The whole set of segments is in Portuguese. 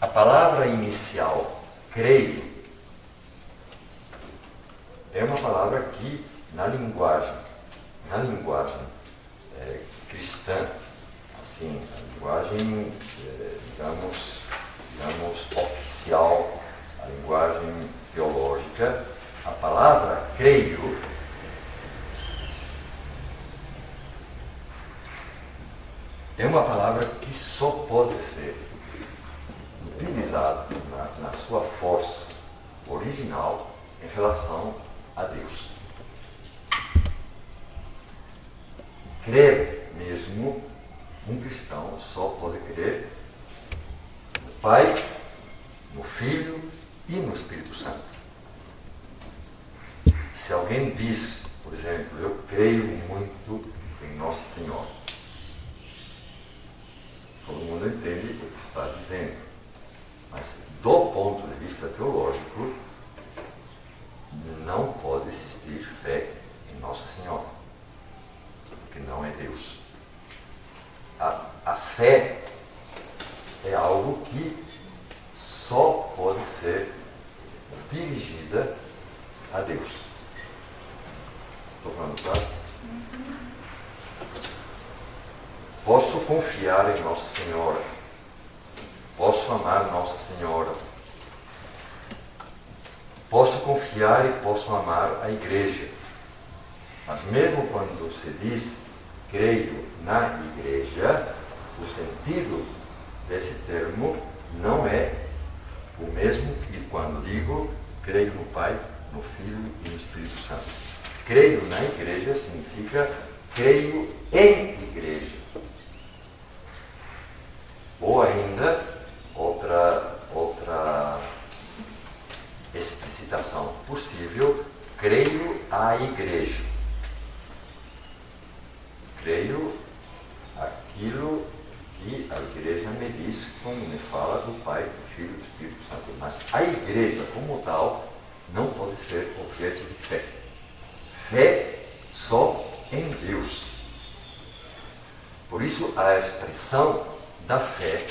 A palavra inicial, creio, é uma palavra que na linguagem cristã, assim, a linguagem, digamos, oficial, a linguagem teológica, a palavra creio é uma palavra que só pode ser utilizada na sua força original em relação a Deus. Crer mesmo, um cristão só pode crer no Pai, no Filho e no Espírito Santo. Se alguém diz, por exemplo, eu creio muito em Nossa Senhora, todo mundo entende o que está dizendo. Mas, do ponto de vista teológico, não pode existir fé em Nossa Senhora, porque não é Deus. A fé é algo que só pode ser dirigida a Deus. Estou falando claro? Posso confiar em Nossa Senhora. Posso amar Nossa Senhora. Posso confiar e posso amar a Igreja. Mas mesmo quando se diz creio na Igreja, o sentido desse termo não é o mesmo que quando digo creio no Pai, no Filho e no Espírito Santo. Creio na Igreja significa creio em Igreja. Ou ainda, outra explicitação possível, creio à Igreja. Creio aquilo que a Igreja me diz quando me fala do Pai, do Filho e do Espírito Santo. Mas a Igreja, como tal, não pode ser objeto de fé. Fé só em Deus. Por isso, a expressão da fé,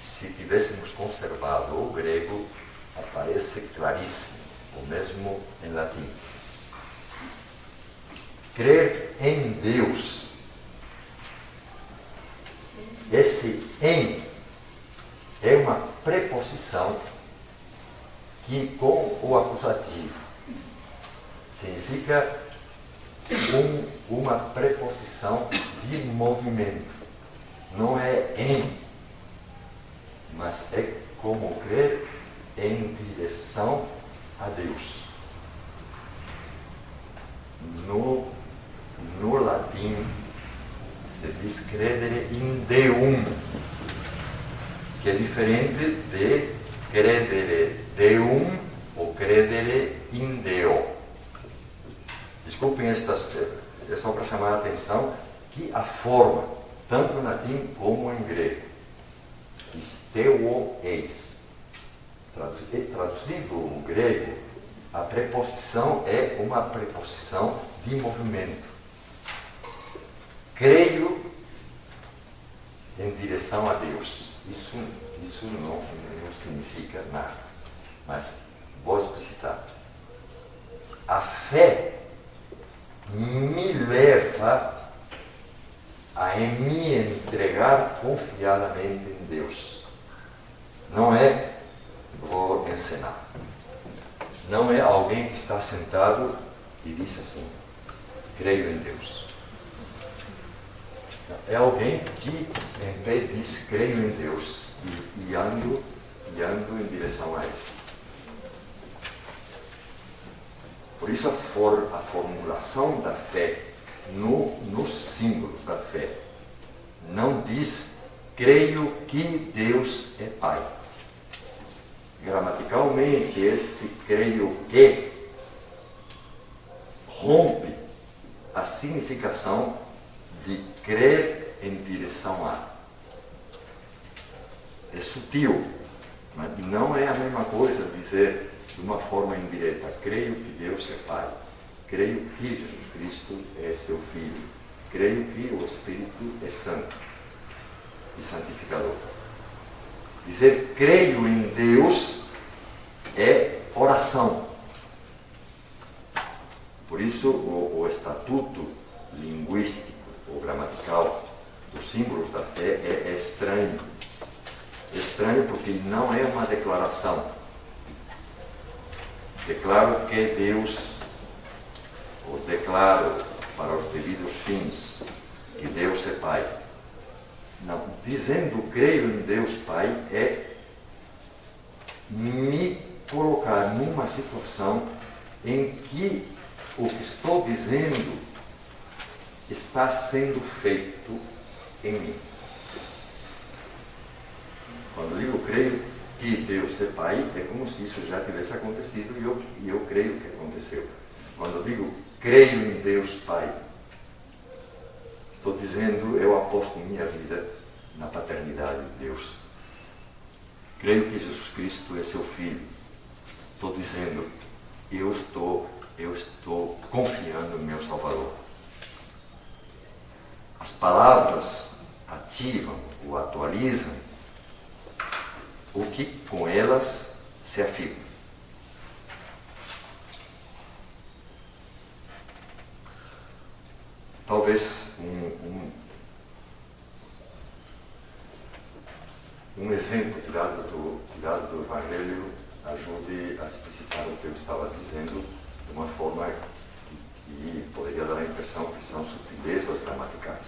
se tivéssemos conservado o grego, aparece claríssimo, o mesmo em latim. Crer em Deus. Esse em é uma preposição que, com o acusativo, significa uma preposição de movimento. Não é em, mas é como crer em direção a Deus. No latim, se diz credere in Deum, que é diferente de credere Deum ou credere in Deo. Desculpem é só para chamar a atenção que a forma, tanto em latim como em grego, isteo eis. Traduzido o grego, a preposição é uma preposição de movimento. Creio em direção a Deus. Isso não significa nada. Mas vou explicitar. A fé me leva a me entregar confiadamente em Deus. Não é, vou ensinar, não é alguém que está sentado e diz assim, creio em Deus. É alguém que em pé diz, creio em Deus e ando em direção a Ele. Por isso a formulação da fé nos símbolos da fé não diz creio que Deus é Pai. Gramaticalmente esse creio que rompe a significação de crer em direção a. É sutil, mas não é a mesma coisa dizer de uma forma indireta, creio que Deus é Pai, creio que Jesus Cristo é seu Filho, creio que o Espírito é Santo. e santificador. Dizer creio em Deus é oração. Por isso, o estatuto linguístico ou gramatical dos símbolos da fé é estranho. Estranho porque não é uma declaração. Declaro que Deus, ou declaro para os devidos fins, que Deus é Pai. Não, dizendo creio em Deus Pai é me colocar numa situação em que o que estou dizendo está sendo feito em mim. Quando digo creio que Deus é Pai, é como se isso já tivesse acontecido e eu creio que aconteceu. Quando digo creio em Deus Pai, estou dizendo, eu aposto minha vida na paternidade de Deus. Creio que Jesus Cristo é seu Filho. Estou dizendo, eu estou confiando no meu Salvador. As palavras ativam ou atualizam o que com elas se afirma. Talvez um exemplo tirado do Evangelho ajude a explicitar o que eu estava dizendo de uma forma que poderia dar a impressão que são sutilezas gramaticais.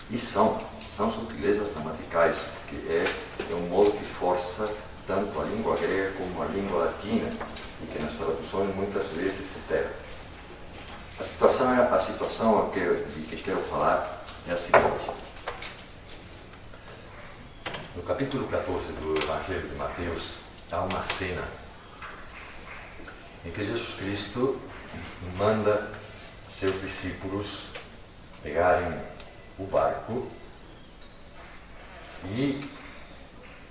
E são sutilezas gramaticais, porque é um modo que força tanto a língua grega como a língua latina, e que nas traduções muitas vezes se perde. A situação de que quero falar é a seguinte. No capítulo 14 do Evangelho de Mateus, há uma cena em que Jesus Cristo manda seus discípulos pegarem o barco e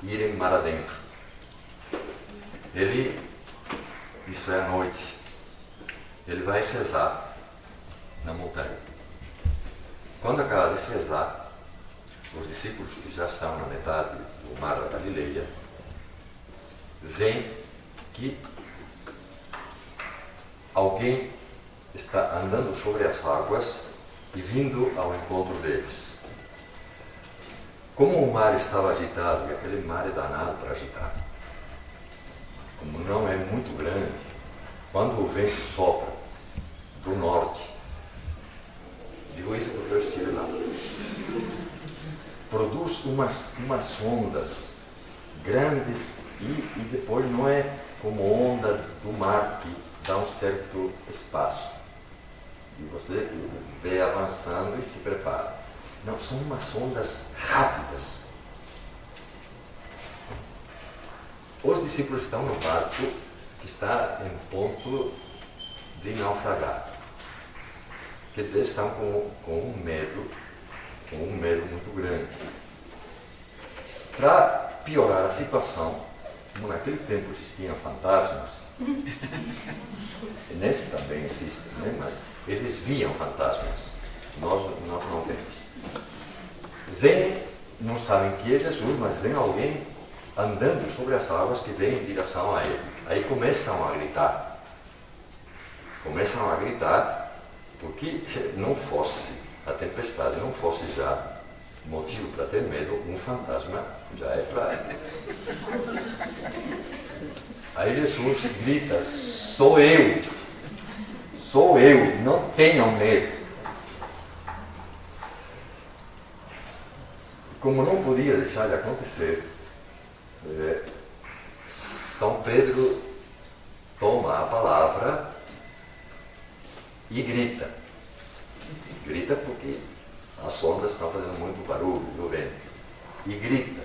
irem mar adentro. Isso é à noite, ele vai rezar na montanha. Quando acaba de rezar, os discípulos que já estão na metade do mar da Galileia veem que alguém está andando sobre as águas e vindo ao encontro deles. Como o mar estava agitado, e aquele mar é danado para agitar, como não é muito grande, quando o vento sopra do norte, digo isso porque eu estive lá, produz umas ondas grandes e depois não é como onda do mar que dá um certo espaço. E você vê avançando e se prepara. Não, são umas ondas rápidas. Os discípulos estão no barco que está em ponto de naufragar. Quer dizer, estão com um medo muito grande. Para piorar a situação, como naquele tempo existiam fantasmas, e nesse também existem, né? Mas eles viam fantasmas, nós não vemos. Vêm, não sabem que é Jesus, mas vem alguém andando sobre as águas que vem em direção a ele. Aí começam a gritar. Porque não fosse a tempestade, não fosse já motivo para ter medo, um fantasma já é para... Aí Jesus grita, sou eu, não tenham medo. Como não podia deixar de acontecer, São Pedro toma a palavra e grita. Grita porque as ondas estão fazendo muito barulho no vento. E grita.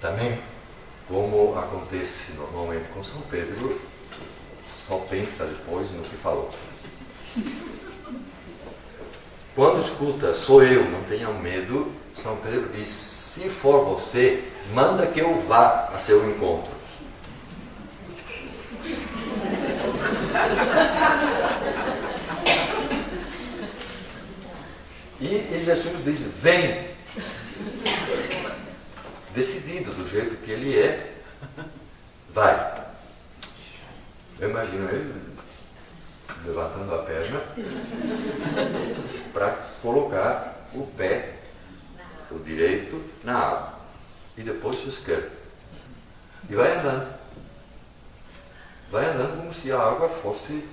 Também, como acontece normalmente com São Pedro, só pensa depois no que falou. Quando escuta, sou eu, não tenham medo, São Pedro diz, se for você, manda que eu vá a seu encontro. E Jesus diz, vem. Decidido, do jeito que ele é, vai. Eu imagino ele levantando a perna para colocar o pé, o direito, na água. E depois o esquerdo. E vai andando. Vai andando como se a água fosse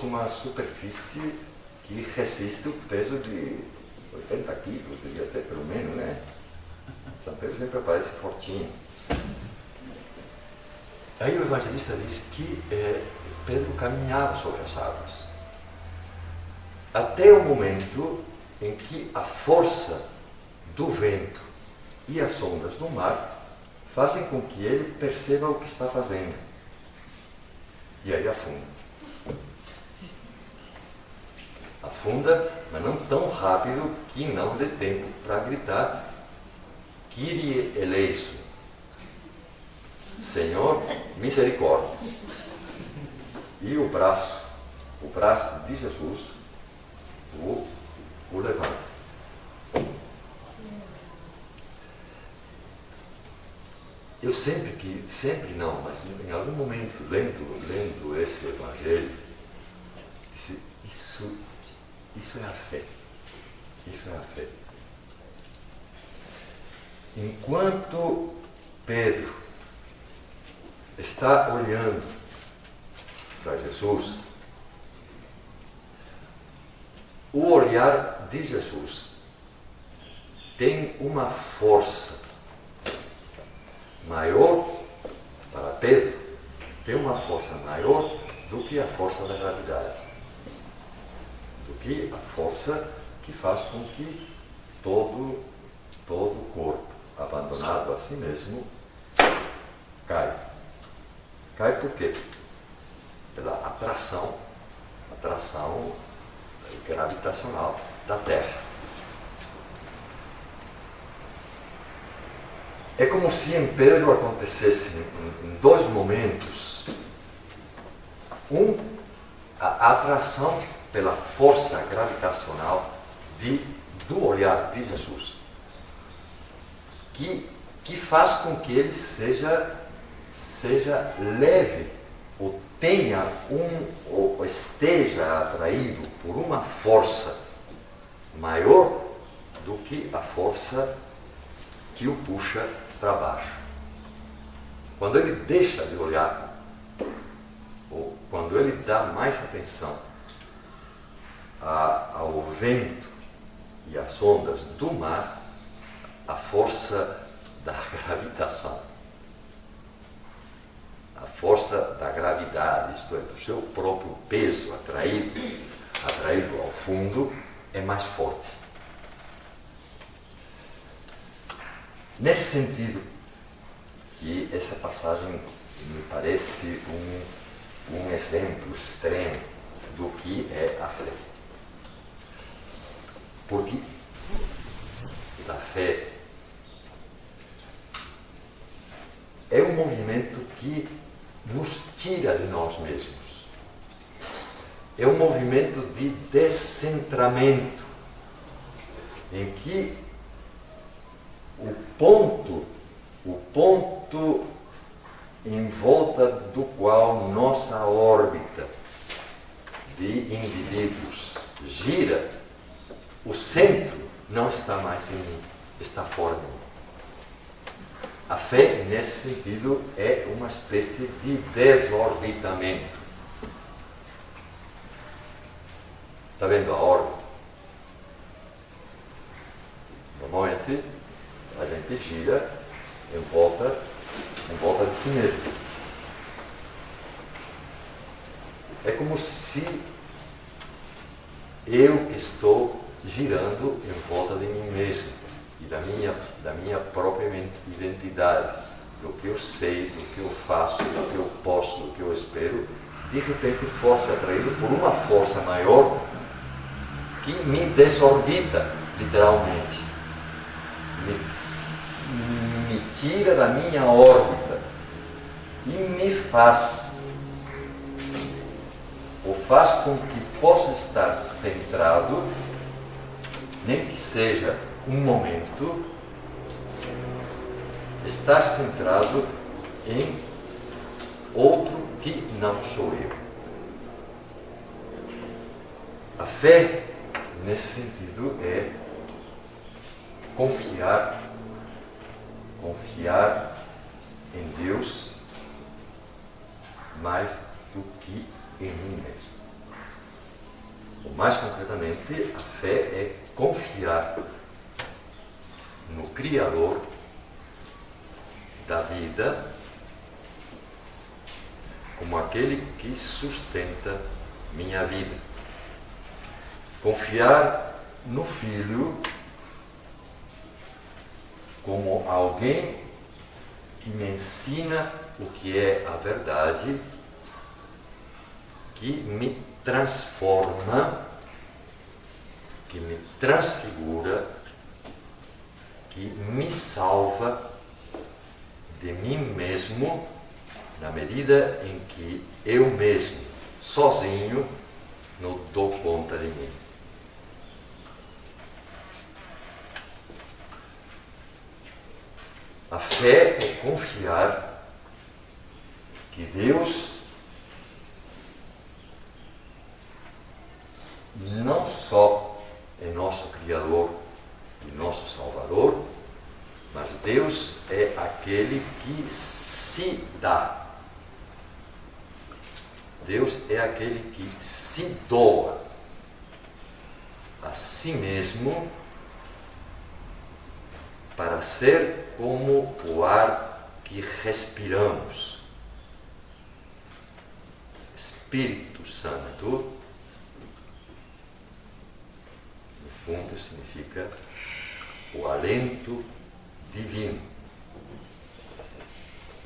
uma superfície que resiste o peso de 80 quilos, devia ter pelo menos, né? São Pedro sempre aparece fortinho. Aí o evangelista diz que Pedro caminhava sobre as águas. Até o momento em que a força do vento e as ondas do mar fazem com que ele perceba o que está fazendo. E aí afunda. Afunda, mas não tão rápido que não dê tempo para gritar Kyrie eleison, Senhor, misericórdia. E o braço de Jesus o levanta. Eu sempre não, mas em algum momento, lendo esse evangelho, disse, isso é a fé. Isso é a fé. Enquanto Pedro está olhando para Jesus, o olhar de Jesus tem uma força maior para Pedro, tem uma força maior do que a força da gravidade, do que a força que faz com que todo o corpo, abandonado a si mesmo, cai. Cai por quê? Pela atração gravitacional da Terra. É como se em Pedro acontecesse em dois momentos. A atração pela força gravitacional do olhar de Jesus, que faz com que ele seja leve, ou ou esteja atraído por uma força maior do que a força que o puxa para baixo. Quando ele deixa de olhar, ou quando ele dá mais atenção ao vento e às ondas do mar, a força da gravitação, a força da gravidade, isto é, do seu próprio peso atraído ao fundo, é mais forte. Nesse sentido, que essa passagem me parece um exemplo extremo do que é a fé. Porque a fé é um movimento que nos tira de nós mesmos. É um movimento de descentramento, em que o ponto em volta do qual nossa órbita de indivíduos gira, o centro não está mais em mim, está fora de mim. A fé, nesse sentido, é uma espécie de desorbitamento. Está vendo a órbita? Normalmente, a gente gira em volta de si mesmo. É como se eu estou girando em volta de mim mesmo e da minha própria identidade, do que eu sei, do que eu faço, do que eu posso, do que eu espero, de repente fosse atraído por uma força maior que me desorbita, literalmente. Me tira da minha órbita e me faz com que possa estar centrado nem que seja um momento, estar centrado em outro que não sou eu. A fé, nesse sentido, é confiar em Deus mais do que em mim mesmo. Ou mais concretamente, a fé é confiar no Criador da vida como aquele que sustenta minha vida. Confiar no Filho como alguém que me ensina o que é a verdade, que me transforma, que me transfigura, que me salva de mim mesmo, na medida em que eu mesmo, sozinho, não dou conta de mim. A fé é confiar que Deus não só é nosso Criador e nosso Salvador, mas Deus é aquele que se dá. Deus é aquele que se doa a si mesmo para ser como o ar que respiramos. Espírito Santo, no fundo, significa o alento divino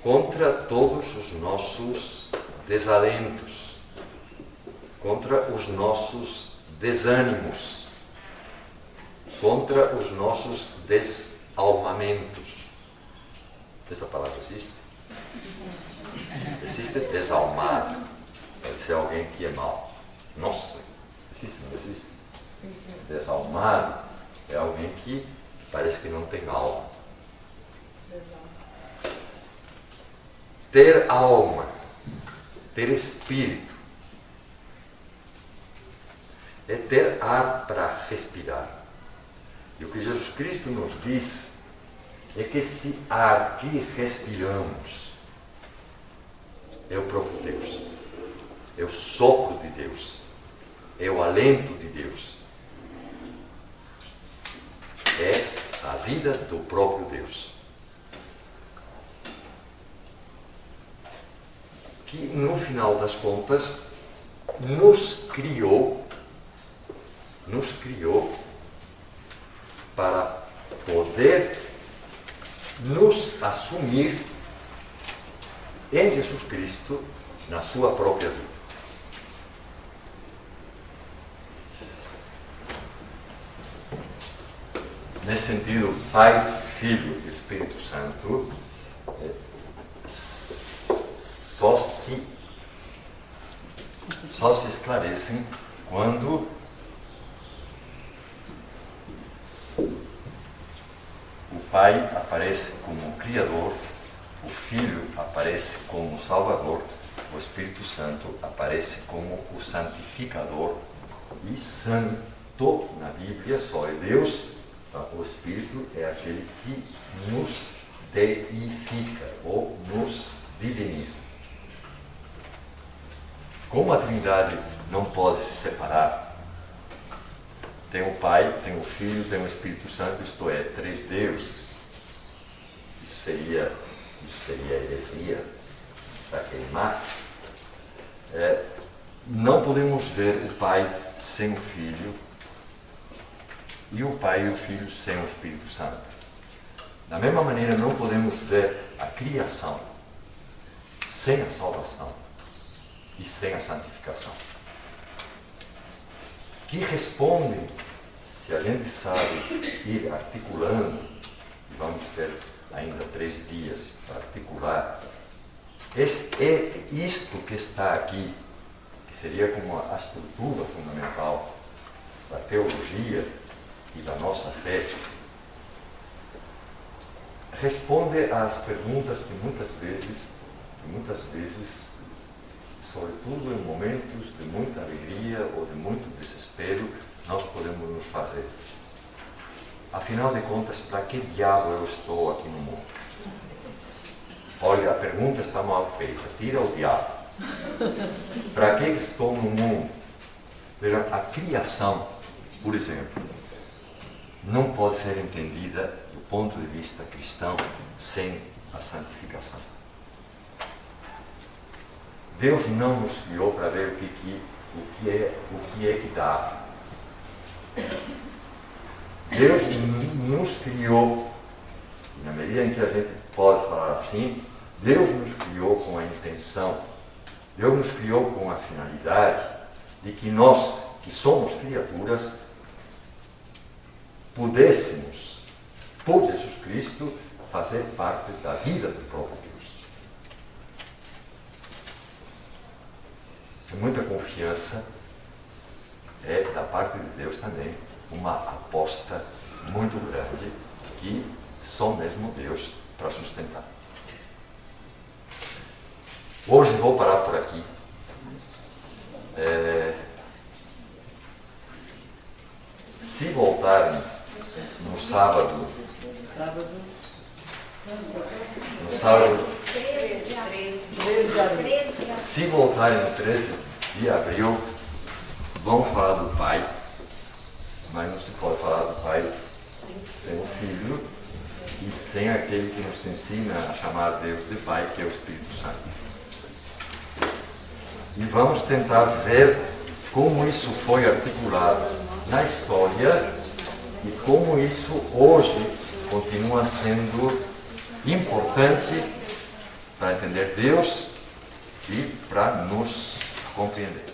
contra todos os nossos desalentos, contra os nossos desânimos, contra os nossos desalmamentos. Essa palavra existe? Existe desalmado. Pode ser alguém que é mau. Nossa, existe, não existe? Desalmado é alguém que parece que não tem alma. Ter alma, ter espírito, é ter ar para respirar. E o que Jesus Cristo nos diz é que esse ar que respiramos é o próprio Deus, é o sopro de Deus, é o alento de Deus, é a vida do próprio Deus, que no final das contas nos criou para poder nos assumir em Jesus Cristo na sua própria vida. Nesse sentido, Pai, Filho e Espírito Santo só se esclarecem quando o Pai aparece como o Criador, o Filho aparece como o Salvador, o Espírito Santo aparece como o Santificador. E santo na Bíblia só é Deus, o Espírito é aquele que nos deifica ou nos diviniza. Como a Trindade não pode se separar, tem o Pai, tem o Filho, tem o Espírito Santo, isto é, três deuses. Isso seria heresia para queimar. Não podemos ver o Pai sem o Filho e o Pai e o Filho sem o Espírito Santo. Da mesma maneira, não podemos ver a criação sem a salvação e sem a santificação. Que respondem, se a gente sabe ir articulando, e vamos ter ainda 3 dias para articular, é isto que está aqui, que seria como a estrutura fundamental da teologia, e da nossa fé, responde às perguntas que muitas vezes, sobretudo em momentos de muita alegria ou de muito desespero, nós podemos nos fazer. Afinal de contas, para que diabo eu estou aqui no mundo? Olha, a pergunta está mal feita. Tira o diabo. Para que estou no mundo? A criação, por exemplo, não pode ser entendida do ponto de vista cristão sem a santificação. Deus não nos criou para ver o que é que dá. Deus nos criou, na medida em que a gente pode falar assim, Deus nos criou com a intenção, Deus nos criou com a finalidade de que nós, que somos criaturas, pudéssemos, por Jesus Cristo, fazer parte da vida do próprio Deus. Muita confiança é, da parte de Deus também, uma aposta muito grande que só mesmo Deus para sustentar. Hoje vou parar por aqui. Se voltarem no sábado, se voltarem no 13 de abril, vão falar do Pai, mas não se pode falar do Pai sem o Filho e sem aquele que nos ensina a chamar Deus de Pai, que é o Espírito Santo. E vamos tentar ver como isso foi articulado na história e como isso hoje continua sendo importante para entender Deus e para nos compreender.